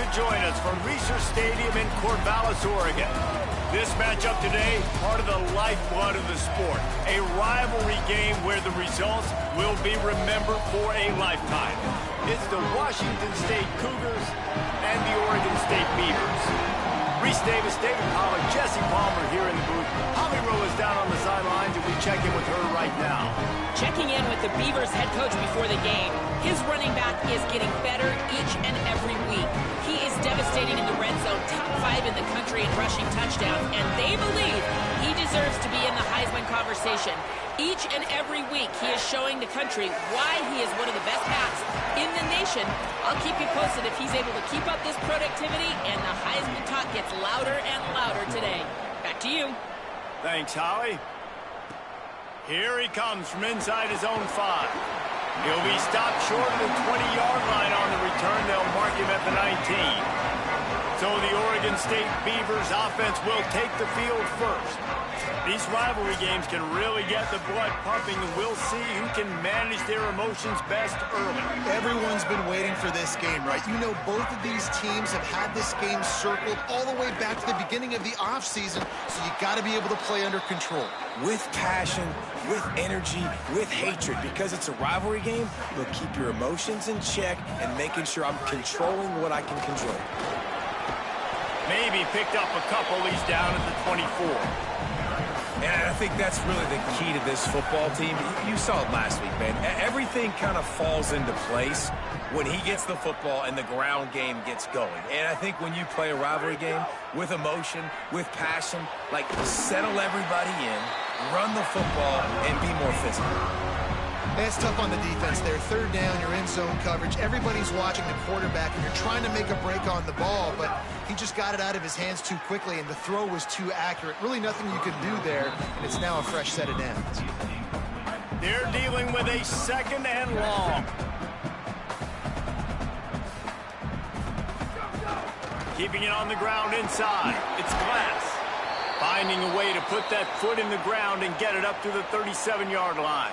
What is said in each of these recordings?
to join us from Research Stadium in Corvallis, Oregon. This matchup today, part of the lifeblood of the sport. A rivalry game where the results will be remembered for a lifetime. It's the Washington State Cougars and the Oregon State Beavers. Reese Davis, David Pollack, Jesse Palmer here in the booth. Holly Rowe is down on the sidelines, and we check in with her right now. Checking in with the Beavers head coach before the game. His running back is getting better each and every week. He is devastating in the red zone, top 5 in the country in rushing touchdowns, and they believe he deserves to be in the Heisman conversation. Each and every week, he is showing the country why he is one of the best backs in the nation. I'll keep you posted if he's able to keep up this productivity, and the Heisman talk gets louder and louder today. Back to you. Thanks, Holly. Here he comes from inside his own 5. He'll be stopped short of the 20-yard line on the return. They'll mark him at the 19. So the Oregon State Beavers offense will take the field first. These rivalry games can really get the blood pumping, and we'll see who can manage their emotions best early. Everyone's been waiting for this game, right? You know, both of these teams have had this game circled all the way back to the beginning of the offseason, so you got to be able to play under control. With passion, with energy, with hatred. Because it's a rivalry game, you'll keep your emotions in check and making sure I'm controlling what I can control. Maybe picked up a couple. He's down at the 24. And I think that's really the key to this football team. You saw it last week, man. Everything kind of falls into place when he gets the football and the ground game gets going. And I think when you play a rivalry game with emotion, with passion, like settle everybody in, run the football, and be more physical. And it's tough on the defense there. Third down, you're in zone coverage. Everybody's watching the quarterback, and you're trying to make a break on the ball, but he just got it out of his hands too quickly, and the throw was too accurate. Really nothing you could do there, and it's now a fresh set of downs. They're dealing with a second and long. Keeping it on the ground inside. It's Glass. Finding a way to put that foot in the ground and get it up to the 37-yard line.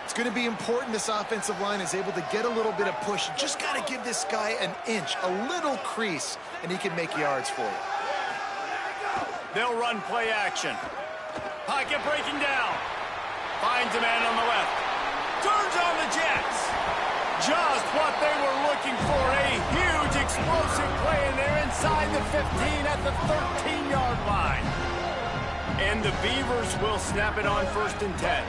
It's going to be important this offensive line is able to get a little bit of push. You just got to give this guy an inch, a little crease, and he can make yards for you. They'll run play action. Pocket breaking down. Finds a man on the left. Turns on the Jets. Just what they were looking for. A huge explosive play, and they're inside the 15 at the 13-yard line. And the Beavers will snap it on 1st and 10.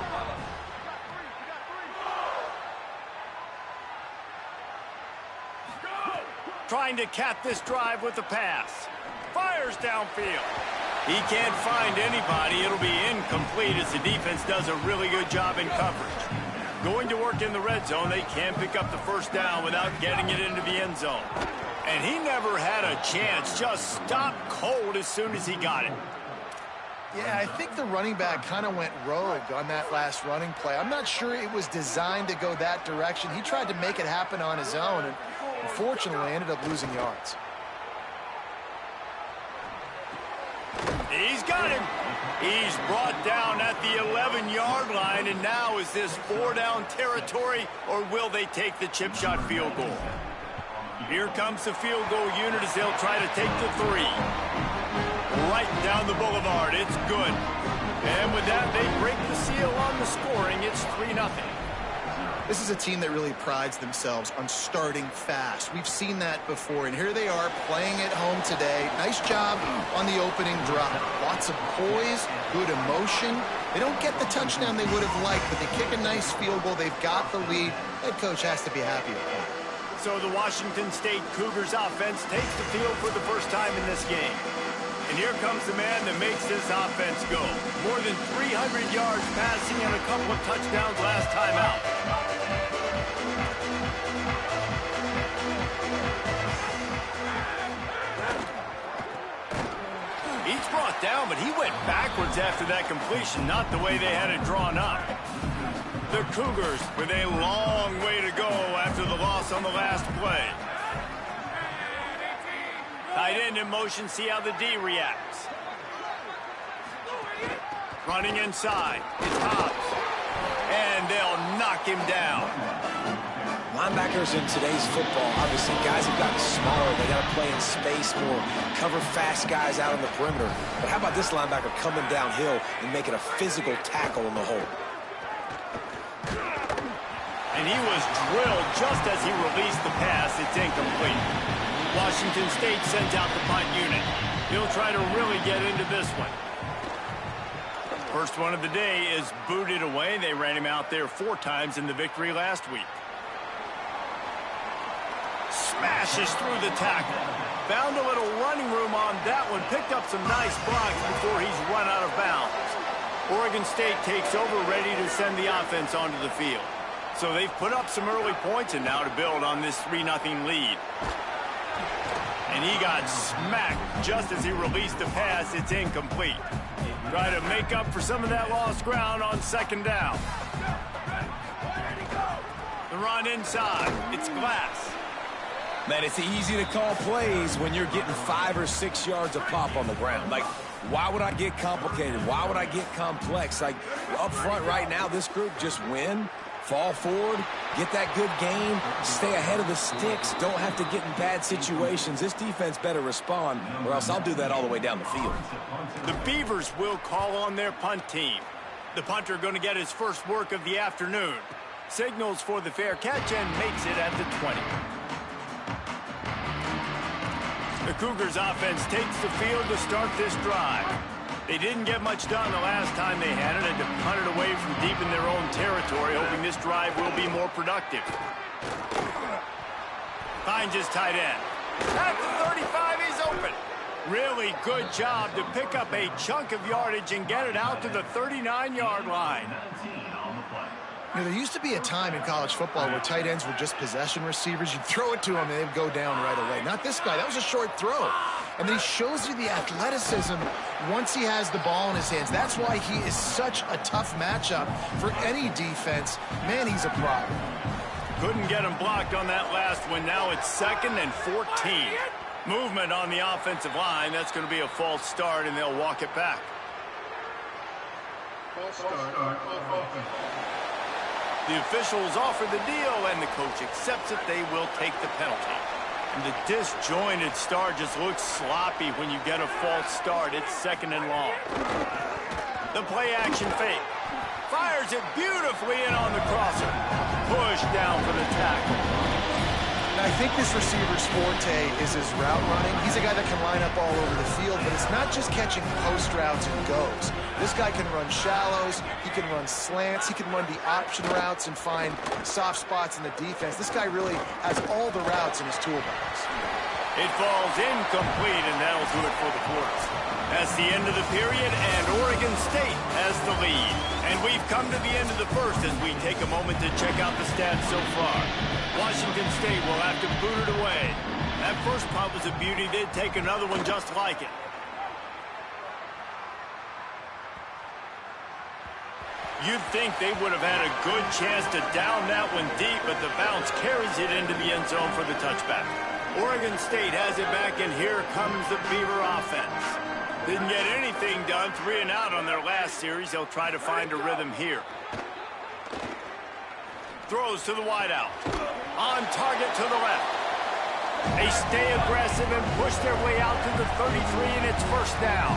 Trying to cap this drive with the pass. Fires downfield. He can't find anybody. It'll be incomplete as the defense does a really good job in coverage. Going to work in the red zone, they can pick up the first down without getting it into the end zone. And he never had a chance. Just stopped cold as soon as he got it. Yeah, I think the running back kind of went rogue on that last running play. I'm not sure it was designed to go that direction. He tried to make it happen on his own, and unfortunately ended up losing yards. He's got him. He's brought down at the 11-yard line, and now is this 4-down territory, or will they take the chip shot field goal? Here comes the field goal unit as they'll try to take the 3. Right down the boulevard. It's good. And with that, they break the seal on the scoring. It's 3-0. This is a team that really prides themselves on starting fast. We've seen that before, and here they are playing at home today. Nice job on the opening drive. Lots of poise, good emotion. They don't get the touchdown they would have liked, but they kick a nice field goal. They've got the lead. Head coach has to be happy with that. So the Washington State Cougars offense takes the field for the first time in this game. And here comes the man that makes this offense go. More than 300 yards passing and a couple of touchdowns last time out. He's brought down, but he went backwards after that completion, not the way they had it drawn up. The Cougars with a long way to go after the loss on the last play. Tight end in motion, see how the D reacts. Running inside, it's Hobbs. And they'll knock him down. Linebackers in today's football, obviously, guys have gotten smaller. They got to play in space more, cover fast guys out on the perimeter. But how about this linebacker coming downhill and making a physical tackle in the hole? And he was drilled just as he released the pass. It's incomplete. Washington State sends out the punt unit. He'll try to really get into this one. First one of the day is booted away. They ran him out there 4 times in the victory last week. Smashes through the tackle. Found a little running room on that one. Picked up some nice blocks before he's run out of bounds. Oregon State takes over, ready to send the offense onto the field. So they've put up some early points and now to build on this 3-0 lead. And he got smacked just as he released the pass. It's incomplete. Try to make up for some of that lost ground on second down. The run inside. It's Glass. Man, it's easy to call plays when you're getting 5 or 6 yards a pop on the ground. Like, why would I get complicated? Why would I get complex? Like, up front right now, this group just win, fall forward, get that good game, stay ahead of the sticks, don't have to get in bad situations. This defense better respond, or else I'll do that all the way down the field. The Beavers will call on their punt team. The punter going to get his first work of the afternoon. Signals for the fair catch and makes it at the 20. The Cougars offense takes the field to start this drive. They didn't get much done the last time they had it, and to punt it away from deep in their own territory, hoping this drive will be more productive. Finds his tight end. At the 35, he's open. Really good job to pick up a chunk of yardage and get it out to the 39-yard line. You know, there used to be a time in college football where tight ends were just possession receivers. You'd throw it to them and they'd go down right away. Not this guy. That was a short throw. And then he shows you the athleticism once he has the ball in his hands. That's why he is such a tough matchup for any defense. Man, he's a problem. Couldn't get him blocked on that last one. Now it's 2nd and 14. Movement on the offensive line. That's going to be a false start, and they'll walk it back. False start. The officials offer the deal, and the coach accepts it. They will take the penalty. And the disjointed start just looks sloppy when you get a false start. It's 2nd and long. The play action fake. Fires it beautifully in on the crosser. Push down for the tackle. Now, I think this receiver's forte is his route running. He's a guy that can line up all over the field, but it's not just catching post routes and goes. This guy can run shallows, he can run slants, he can run the option routes and find soft spots in the defense. This guy really has all the routes in his toolbox. It falls incomplete, and that'll do it for the quarter. That's the end of the period, and Oregon State has the lead. And we've come to the end of the first as we take a moment to check out the stats so far. Washington State will have to boot it away. That first punt was a beauty. They'd take another one just like it. You'd think they would have had a good chance to down that one deep, but the bounce carries it into the end zone for the touchback. Oregon State has it back, and here comes the Beaver offense. Didn't get anything done, 3 and out on their last series. They'll try to find a rhythm here. Throws to the wideout. On target to the left. They stay aggressive and push their way out to the 33, and it's first down.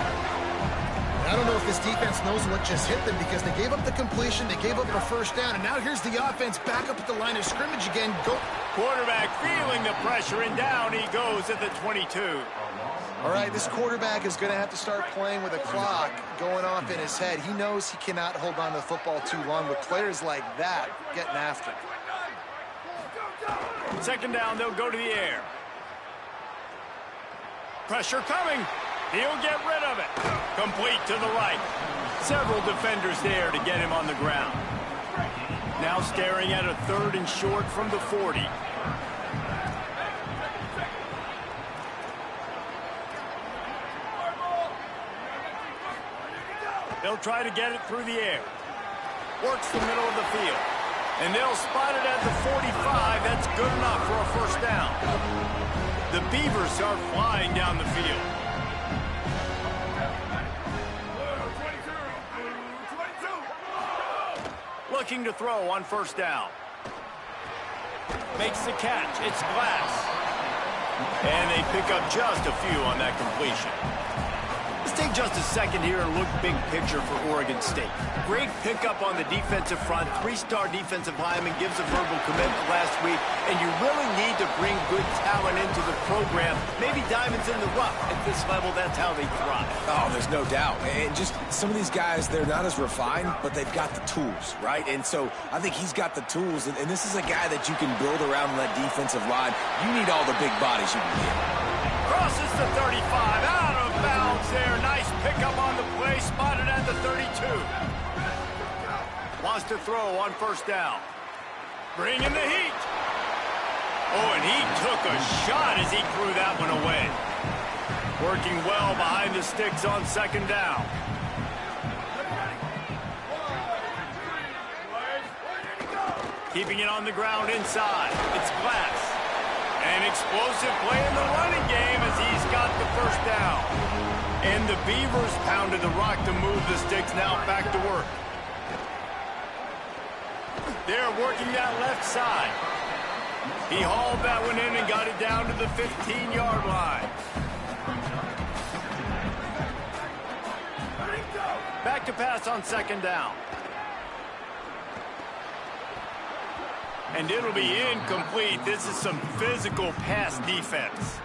I don't know if this defense knows what just hit them because they gave up the completion, they gave up a first down, and now here's the offense back up at the line of scrimmage again. Go. Quarterback feeling the pressure, and down he goes at the 22. All right, this quarterback is going to have to start playing with a clock going off in his head. He knows he cannot hold on to the football too long with players like that getting after him. 2nd down, they'll go to the air. Pressure coming. He'll get rid of it. Complete to the right. Several defenders there to get him on the ground. Now staring at a 3rd and short from the 40. They'll try to get it through the air. Works the middle of the field. And they'll spot it at the 45. That's good enough for a first down. The Beavers are flying down the field. Looking to throw on first down. Makes the catch. It's Glass. And they pick up just a few on that completion. Let's take just a second here and look big picture for Oregon State. Great pickup on the defensive front. 3-star defensive lineman gives a verbal commitment last week, and you really need to bring good talent into the program. Maybe diamonds in the rough. At this level, that's how they thrive. Oh, there's no doubt. And just some of these guys, they're not as refined, but they've got the tools, right? And so I think he's got the tools, and this is a guy that you can build around that defensive line. You need all the big bodies you can get. Crosses the 35, out of bounds there. Nice pickup on the play, spotted at the 32. Wants to throw on first down. Bringing the heat. Oh, and he took a shot as he threw that one away. Working well behind the sticks on second down. Keeping it on the ground inside. It's Glass. An explosive play in the running game as he's got the first down. And the Beavers pounded the rock to move the sticks. Now back to work. They're working that left side. He hauled that one in and got it down to the 15-yard line. Back to pass on second down. And it'll be incomplete. This is some physical pass defense.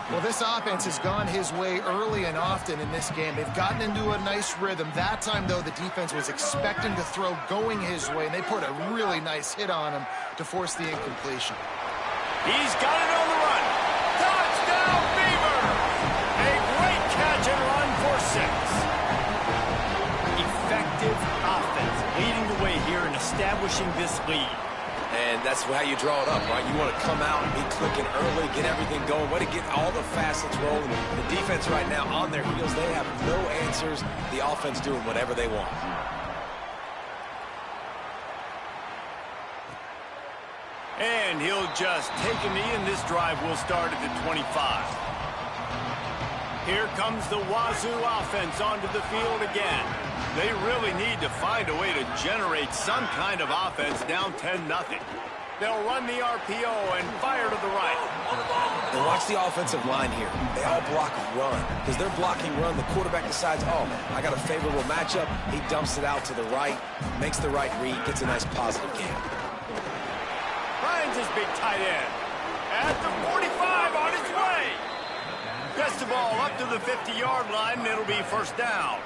Well, this offense has gone his way early and often in this game. They've gotten into a nice rhythm. That time, though, the defense was expecting to throw going his way, and they put a really nice hit on him to force the incompletion. He's got it on the run. Touchdown, Beavers! A great catch and run for 6. Effective offense leading the way here and establishing this lead. And that's how you draw it up, right? You want to come out and be clicking early, get everything going, way to get all the facets rolling. The defense right now on their heels, they have no answers. The offense doing whatever they want. And he'll just take a knee, and this drive will start at the 25. Here comes the Wazoo offense onto the field again. They really need to find a way to generate some kind of offense down 10-0. They'll run the RPO and fire to the right. And watch the offensive line here. They all block run. Because they're blocking run, the quarterback decides, oh, I got a favorable matchup. He dumps it out to the right, makes the right read, gets a nice positive gain. Finds his big tight end. At the 45 on his way. Gets the ball up to the 50-yard line, and it'll be first down.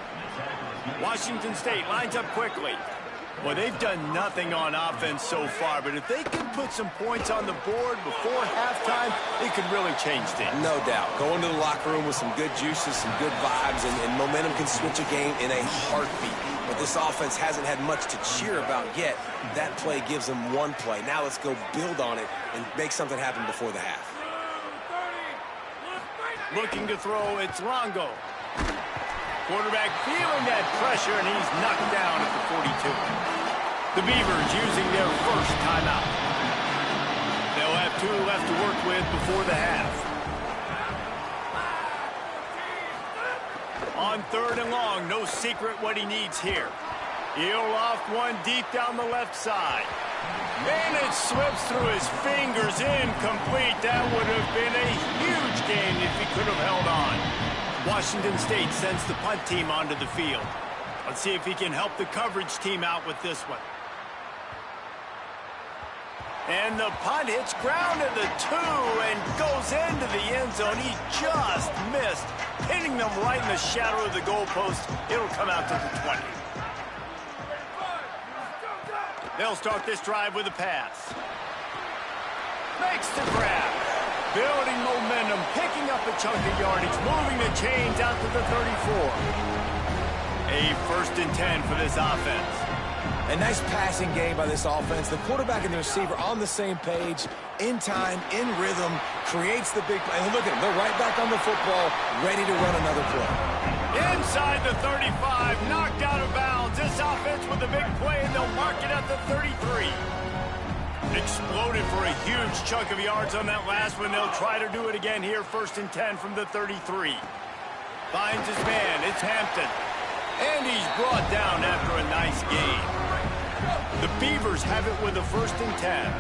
Washington State lines up quickly. Well, they've done nothing on offense so far, but if they can put some points on the board before halftime, it could really change things. No doubt. Go into the locker room with some good juices, some good vibes, and momentum can switch a game in a heartbeat. But this offense hasn't had much to cheer about yet. That play gives them one play. Now let's go build on it and make something happen before the half. Looking to throw, it's Longo. Quarterback feeling that pressure, and he's knocked down at the 42. The Beavers using their first timeout. They'll have 2 left to work with before the half. On 3rd and long, no secret what he needs here. He'll loft one deep down the left side. And it slips through his fingers, incomplete. That would have been a huge gain if he could have held on. Washington State sends the punt team onto the field. Let's see if he can help the coverage team out with this one. And the punt hits ground at the 2 and goes into the end zone. He just missed, hitting them right in the shadow of the goalpost. It'll come out to the 20. They'll start this drive with a pass. Makes the grab. Building momentum, picking up a chunk of yardage, moving the chains out to the 34. A 1st and 10 for this offense. A nice passing game by this offense. The quarterback and the receiver on the same page, in time, in rhythm, creates the big play. And look at them, they're right back on the football, ready to run another play. Inside the 35, knocked out of bounds. This offense with a big play, and they'll mark it at the 33. Exploded for a huge chunk of yards on that last one. They'll try to do it again here, 1st and 10 from the 33. Finds his man, it's Hampton. And he's brought down after a nice gain. The Beavers have it with a 1st and 10.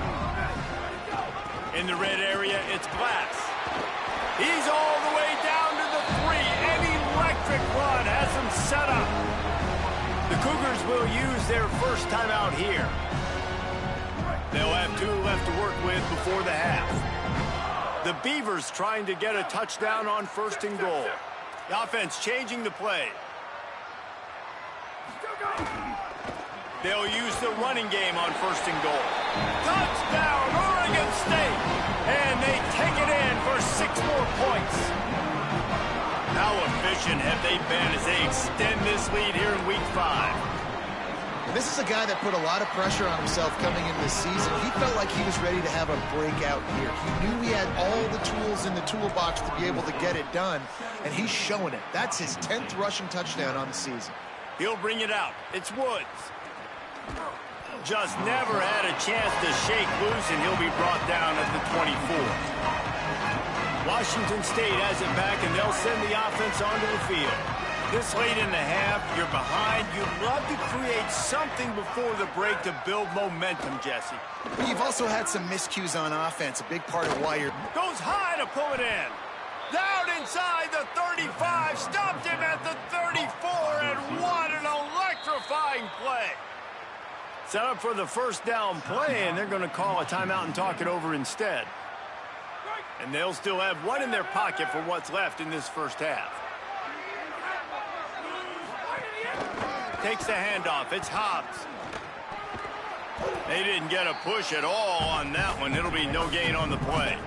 In the red area, it's Glass. He's all the way down to the 3. An electric run has him set up. The Cougars will use their first timeout here. They'll have 2 left to work with before the half. The Beavers trying to get a touchdown on 1st and goal. The offense changing the play. They'll use the running game on 1st and goal. Touchdown, Oregon State! And they take it in for 6 more points. How efficient have they been as they extend this lead here in Week 5? This is a guy that put a lot of pressure on himself coming into the season. He felt like he was ready to have a breakout year. He knew he had all the tools in the toolbox to be able to get it done, and he's showing it. That's his 10th rushing touchdown on the season. He'll bring it out. It's Woods. Just never had a chance to shake loose, and he'll be brought down at the 24. Washington State has it back, and they'll send the offense onto the field. This late in the half, you're behind. You'd love to create something before the break to build momentum, Jesse. You've also had some miscues on offense, a big part of why you're... Goes high to pull it in. Down inside the 35, stopped him at the 34, and what an electrifying play. Set up for the first down play, and they're going to call a timeout and talk it over instead. And they'll still have 1 in their pocket for what's left in this first half. Takes the handoff. It's Hobbs. They didn't get a push at all on that one. It'll be no gain on the play.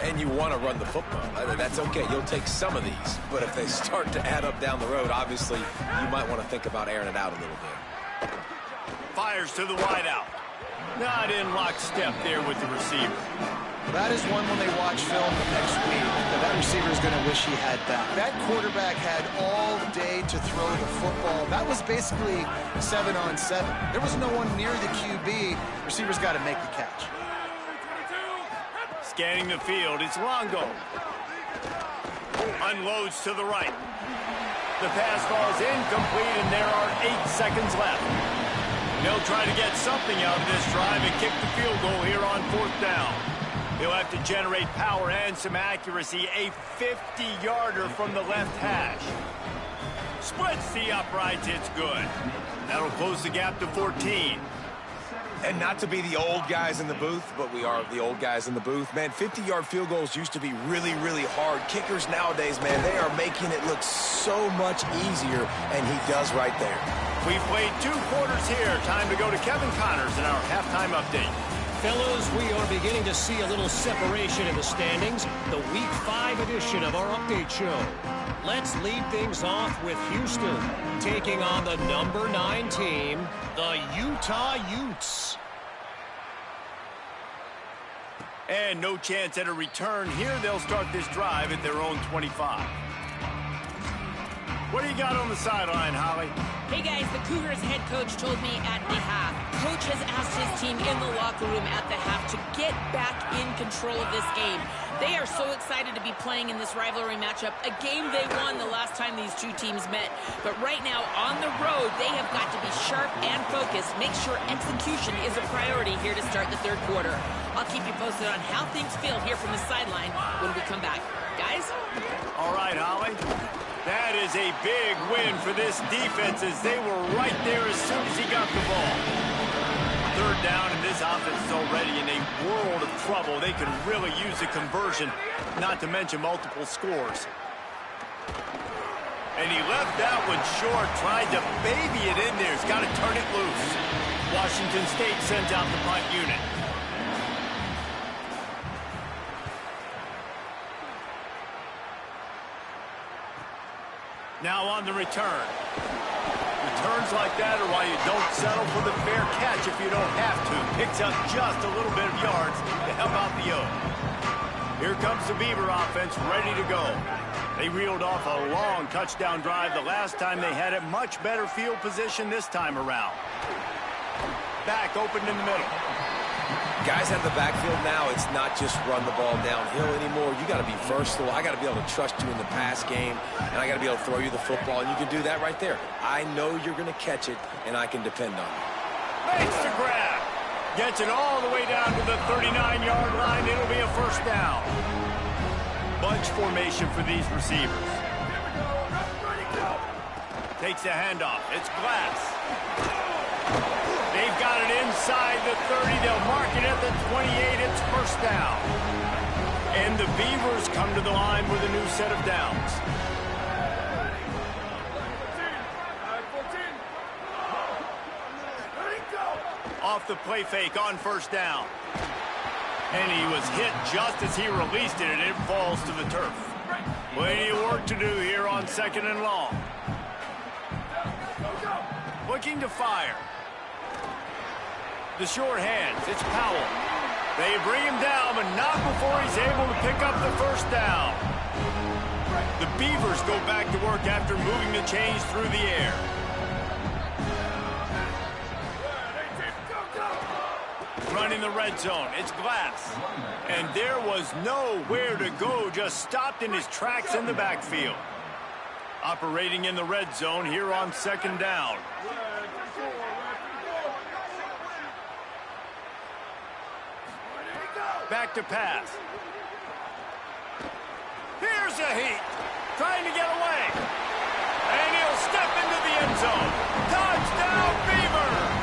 And you want to run the football. That's okay. You'll take some of these. But if they start to add up down the road, obviously, you might want to think about airing it out a little bit. Fires to the wideout. Not in lockstep there with the receiver. That is one when they watch film the next week that receiver is going to wish he had back. That quarterback had all day to throw the football. That was basically 7-on-7. There was no one near the QB. Receiver's got to make the catch. Scanning the field, it's Longo. Unloads to the right. The pass falls incomplete, and there are 8 seconds left. They'll try to get something out of this drive and kick the field goal here on 4th down. He'll have to generate power and some accuracy. A 50-yarder from the left hash. Splits the uprights. It's good. That'll close the gap to 14. And not to be the old guys in the booth, but we are the old guys in the booth. Man, 50-yard field goals used to be really, really hard. Kickers nowadays, man, they are making it look so much easier, and he does right there. We've played 2 quarters here. Time to go to Kevin Connors in our halftime update. Fellas, we are beginning to see a little separation in the standings. The Week 5 edition of our update show. Let's lead things off with Houston, taking on the number 9 team, the Utah Utes. And no chance at a return here. They'll start this drive at their own 25. What do you got on the sideline, Holly? Hey guys, the Cougars head coach told me at the half. Coach has asked his team in the locker room at the half to get back in control of this game. They are so excited to be playing in this rivalry matchup, a game they won the last time these 2 teams met. But right now, on the road, they have got to be sharp and focused. Make sure execution is a priority here to start the 3rd quarter. I'll keep you posted on how things feel here from the sideline when we come back. Guys? All right, Holly. That is a big win for this defense as they were right there as soon as he got the ball. 3rd down, and this offense is already in a world of trouble. They could really use a conversion, not to mention multiple scores. And he left that one short, tried to baby it in there. He's got to turn it loose. Washington State sends out the punt unit. Now on the return. Returns like that are why you don't settle for the fair catch if you don't have to. Picks up just a little bit of yards to help out the Oak. Here comes the Beaver offense ready to go. They reeled off a long touchdown drive the last time they had it. Much better field position this time around. Back open in the middle. Guys have the backfield now. It's not just run the ball downhill anymore. You got to be versatile. I got to be able to trust you in the pass game, and I got to be able to throw you the football, and you can do that right there. I know you're going to catch it, and I can depend on you. Makes the grab. Gets it all the way down to the 39-yard line. It'll be a first down. Bunch formation for these receivers. Takes a handoff. It's Glass. They've got it inside the 30. They'll mark it at the 28. It's first down. And the Beavers come to the line with a new set of downs. Off the play fake on first down. And he was hit just as he released it, and it falls to the turf. Plenty of work to do here on second and long. Looking to fire. The short hands. It's Powell. They bring him down, but not before he's able to pick up the first down. The Beavers go back to work after moving the chains through the air. Running the red zone. It's Glass. And there was nowhere to go, just stopped in his tracks in the backfield. Operating in the red zone here on second down. Back to pass. Here's a heat. Trying to get away. And he'll step into the end zone. Touchdown, Beavers!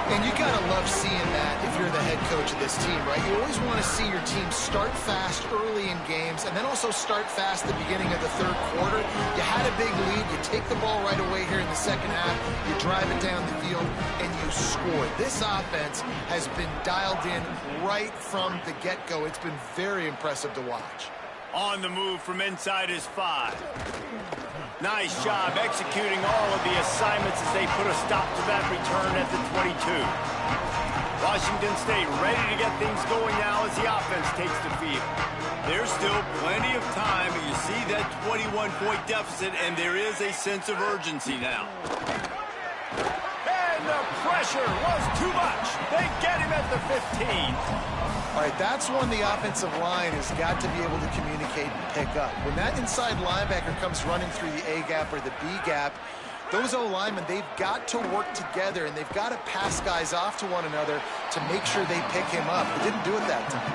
And you got to love seeing that if you're the head coach of this team, right? You always want to see your team start fast early in games and then also start fast at the beginning of the third quarter. You had a big lead. You take the ball right away here in the second half. You drive it down the field, and you score. This offense has been dialed in right from the get-go. It's been very impressive to watch. On the move from inside his 5. Nice job executing all of the assignments as they put a stop to that return at the 22. Washington State ready to get things going now as the offense takes the field. There's still plenty of time, but you see that 21-point deficit, and there is a sense of urgency now. And the pressure was too much. They get him at the 15. All right, that's when the offensive line has got to be able to communicate and pick up. When that inside linebacker comes running through the A gap or the B gap, those O-linemen, they've got to work together, and they've got to pass guys off to one another to make sure they pick him up. They didn't do it that time.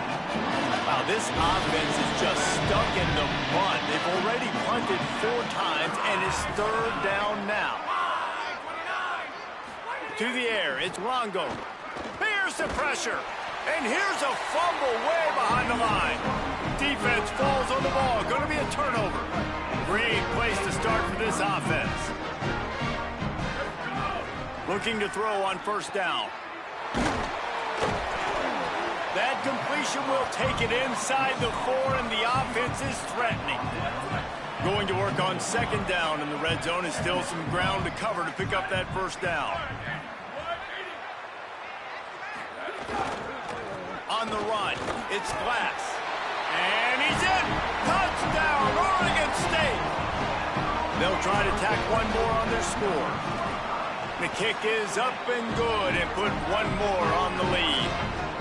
Wow, this offense is just stuck in the mud. They've already punted 4 times, and it's third down now. To the air, it's Longo. Here's the pressure. And here's a fumble way behind the line. Defense falls on the ball. Going to be a turnover. Great place to start for this offense. Looking to throw on first down. That completion will take it inside the 4, and the offense is threatening. Going to work on second down in the red zone, and still some ground to cover to pick up that first down. On the run, it's Glass. And he's in! Touchdown, Oregon State! They'll try to tack one more on their score. The kick is up and good, and put one more on the lead.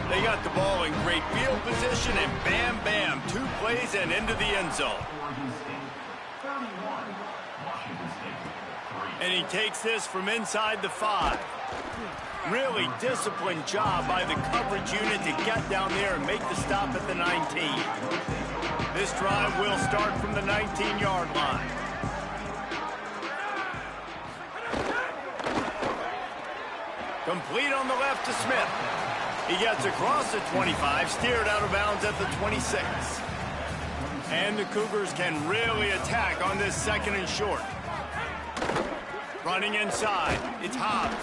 They got the ball in great field position, and bam, bam, 2 plays and into the end zone. And he takes this from inside the 5. Really disciplined job by the coverage unit to get down there and make the stop at the 19. This drive will start from the 19-yard line. Complete on the left to Smith. He gets across the 25, steered out of bounds at the 26. And the Cougars can really attack on this second and short. Running inside, it's Hobbs.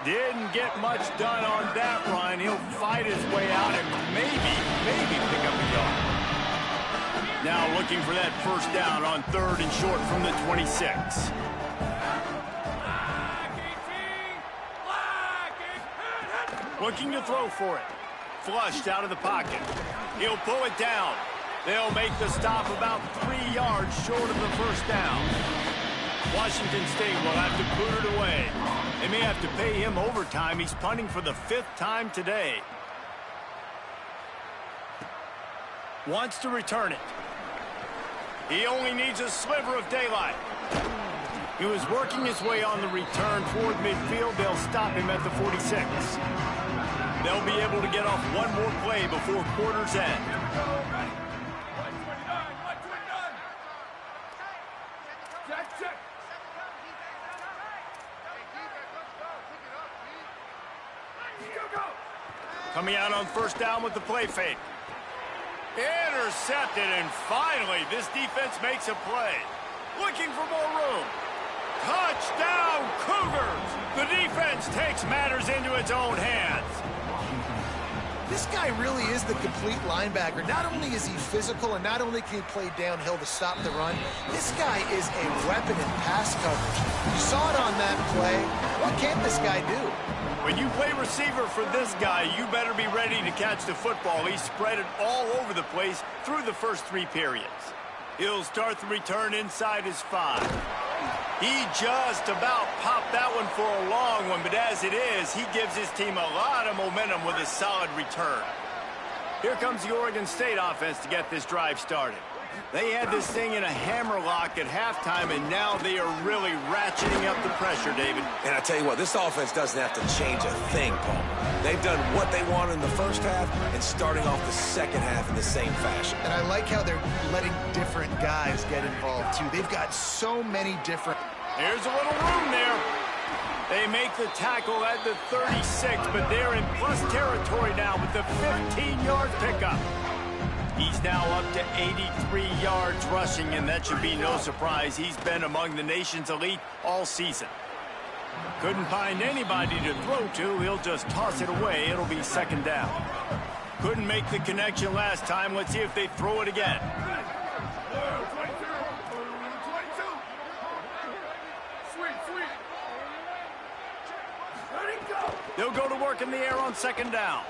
Didn't get much done on that run. He'll fight his way out and maybe pick up a yard. Now looking for that first down on third and short from the 26. Looking to throw for it. Flushed out of the pocket. He'll pull it down. They'll make the stop about 3 yards short of the first down. Washington State will have to boot it away. They may have to pay him overtime. He's punting for the 5th time today. Wants to return it. He only needs a sliver of daylight. He was working his way on the return toward midfield. They'll stop him at the 46. They'll be able to get off one more play before quarter's end. Coming out on first down with the play fake. Intercepted, and finally this defense makes a play. Looking for more room. Touchdown, Cougars! The defense takes matters into its own hands. This guy really is the complete linebacker. Not only is he physical and not only can he play downhill to stop the run, this guy is a weapon in pass coverage. You saw it on that play. What can't this guy do? When you play receiver for this guy, you better be ready to catch the football. He spread it all over the place through the first 3 periods. He'll start the return inside his 5. He just about popped that one for a long one, but as it is, he gives his team a lot of momentum with a solid return. Here comes the Oregon State offense to get this drive started. They had this thing in a hammerlock at halftime, and now they are really ratcheting up the pressure, David. And I tell you what, this offense doesn't have to change a thing, Paul. They've done what they want in the first half and starting off the second half in the same fashion. And I like how they're letting different guys get involved, too. They've got so many different... Here's a little room there. They make the tackle at the 36, but they're in plus territory now with the 15-yard pickup. He's now up to 83 yards rushing, and that should be no surprise. He's been among the nation's elite all season. Couldn't find anybody to throw to. He'll just toss it away. It'll be second down. Couldn't make the connection last time. Let's see if they throw it again. They'll go to work in the air on second down.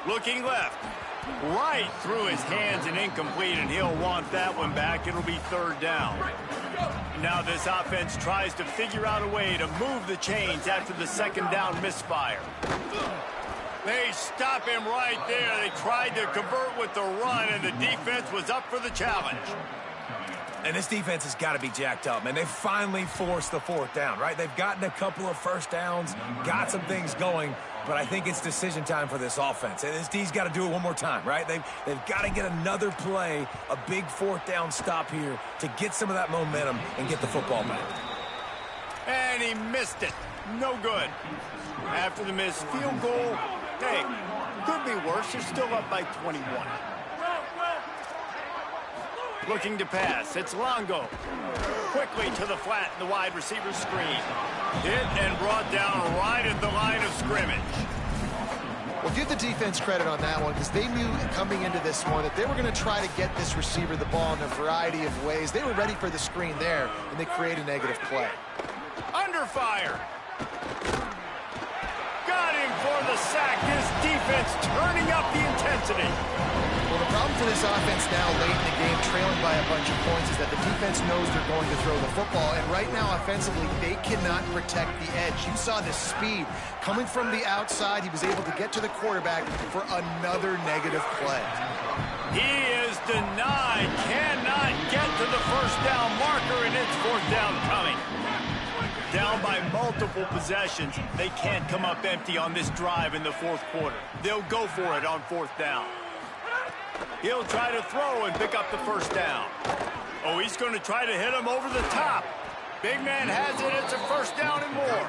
Looking left. Right through his hands and incomplete, and he'll want that one back. It'll be third down. Now this offense tries to figure out a way to move the chains after the second down misfire. They stop him right there. They tried to convert with the run, and the defense was up for the challenge. And this defense has got to be jacked up, man. They finally forced the 4th down, right? They've gotten a couple of first downs, got some things going, but I think it's decision time for this offense. And this D's got to do it one more time, right? They've got to get another play, a big 4th down stop here to get some of that momentum and get the football back. And he missed it. No good. After the missed field goal, hey, could be worse. They're still up by 21. Looking to pass. It's Longo. Quickly to the flat in the wide receiver screen. Hit and brought down right at the line of scrimmage. Well, give the defense credit on that one because they knew coming into this one that they were going to try to get this receiver the ball in a variety of ways. They were ready for the screen there, and they create a negative play. Under fire. Got him for the sack. This defense turning up the intensity. Well, the problem for this offense now late in the game, trailing by a bunch of points, is that the defense knows they're going to throw the football. And right now, offensively, they cannot protect the edge. You saw the speed coming from the outside. He was able to get to the quarterback for another negative play. He is denied. Cannot get to the first down marker, and it's 4th down coming. Down by multiple possessions. They can't come up empty on this drive in the 4th quarter. They'll go for it on 4th down. He'll try to throw and pick up the first down. Oh, he's going to try to hit him over the top. Big man has it. It's a first down and more.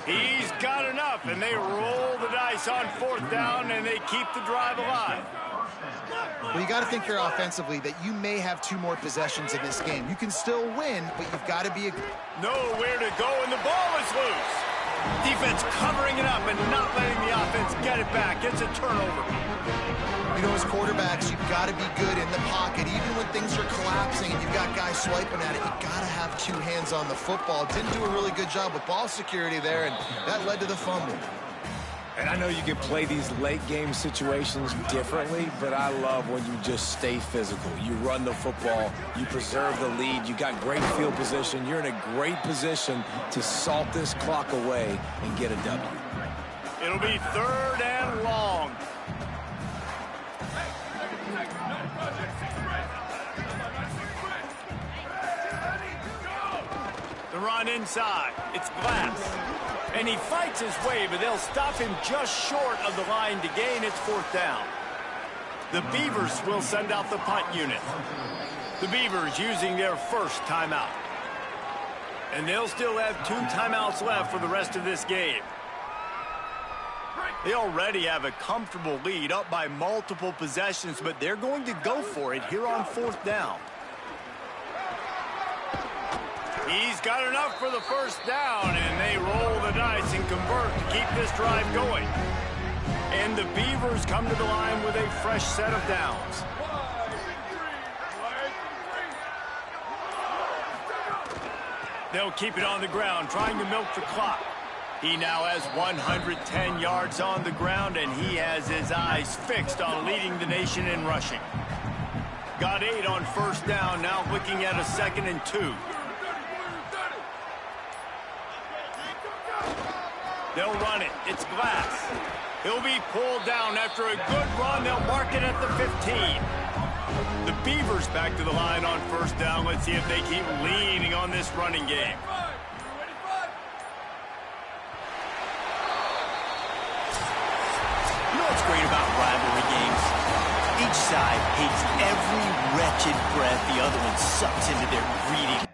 He's got enough, and they roll the dice on 4th down, and they keep the drive alive. Well, you got to think here offensively that you may have 2 more possessions in this game. You can still win, but you've got to be... Nowhere to go, and the ball is loose. Defense covering it up and not letting the offense get it back. It's a turnover. You know, as quarterbacks, you've got to be good in the pocket. Even when things are collapsing and you've got guys swiping at it, you've got to have 2 hands on the football. Didn't do a really good job with ball security there, and that led to the fumble. And I know you can play these late-game situations differently, but I love when you just stay physical. You run the football, you preserve the lead, you got great field position, you're in a great position to salt this clock away and get a W. It'll be 3rd and long. The run inside. It's Glass. And he fights his way, but they'll stop him just short of the line to gain its 4th down. The Beavers will send out the punt unit. The Beavers using their first timeout. And they'll still have 2 timeouts left for the rest of this game. They already have a comfortable lead, up by multiple possessions, but they're going to go for it here on 4th down. He's got enough for the 1st down, and they roll the dice and convert to keep this drive going. And the Beavers come to the line with a fresh set of downs. They'll keep it on the ground, trying to milk the clock. He now has 110 yards on the ground, and he has his eyes fixed on leading the nation in rushing. Got 8 on 1st down, now looking at a 2nd and 2. They'll run it. It's Glass. He'll be pulled down after a good run. They'll mark it at the 15. The Beavers back to the line on 1st down. Let's see if they keep leaning on this running game. You know what's great about rivalry games? Each side hates every wretched breath the other one sucks into their greedy